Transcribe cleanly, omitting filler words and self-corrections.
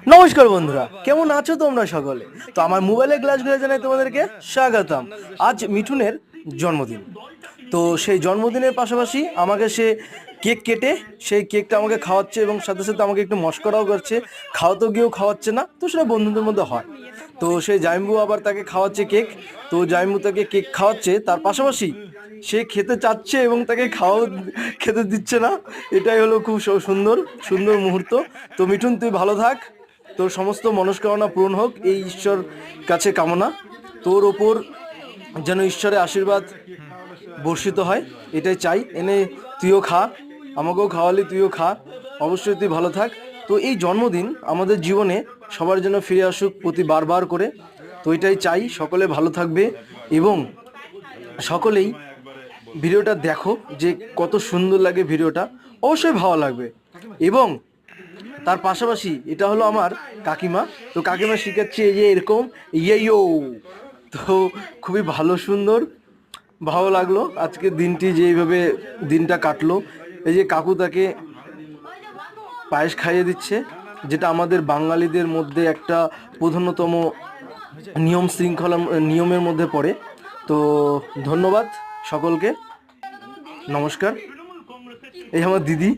নমস্কার বন্ধুরা, কেমন আছো তোমরা সকলে? তো আমার মোবাইলের গ্লাসগুলো জানাই তোমাদেরকে স্বাগতম। আজ মিঠুনের জন্মদিন। তো সেই জন্মদিনের পাশাপাশি আমাকে সে কেক কেটে সেই কেকটা আমাকে খাওয়াচ্ছে এবং সাথে সাথে আমাকে একটু মস্করাও করছে। খাওয়াতে গিয়েও খাওয়াচ্ছে না, তো সেটা বন্ধুদের মধ্যে হয়। তো সেই জাইম্বু আবার তাকে খাওয়াচ্ছে কেক। তো জাইম্বু তাকে কেক খাওয়াচ্ছে, তার পাশাপাশি সে খেতে চাচ্ছে এবং তাকে খেতে দিচ্ছে না। এটাই হলো খুব সুন্দর সুন্দর মুহূর্ত। তো মিঠুন, তুই ভালো থাক, তোর সমস্ত মনস্কামনা পূরণ হোক, এই ঈশ্বর কাছে কামনা। তোর ওপর যেন ঈশ্বরের আশীর্বাদ বর্ষিত হয়, এটাই চাই। এনে তুইও খা, আমাকেও খাওয়ালি, তুইও খা। অবশ্যই তুই ভালো থাক। তো এই জন্মদিন আমাদের জীবনে সবার জন্য ফিরে আসুক প্রতি বারবার করে। তো এটাই চাই, সকলে ভালো থাকবে এবং সকলেই ভিডিওটা দেখো, যে কত সুন্দর লাগে ভিডিওটা, অবশ্যই ভালো লাগবে। এবং তার পাশাপাশি এটা হলো আমার কাকিমা। তো কাকিমা শিখাচ্ছে এই যে এরকম ইয়েও। তো খুবই ভালো, সুন্দর, ভালো লাগলো আজকে দিনটি, যে এইভাবে দিনটা কাটলো। এই যে কাকু তাকে পায়েস খাইয়ে দিচ্ছে, যেটা আমাদের বাঙালিদের মধ্যে একটা প্রধানতম নিয়ম শৃঙ্খলা, নিয়মের মধ্যে পড়ে। তো ধন্যবাদ সকলকে, নমস্কার। এই আমার দিদি।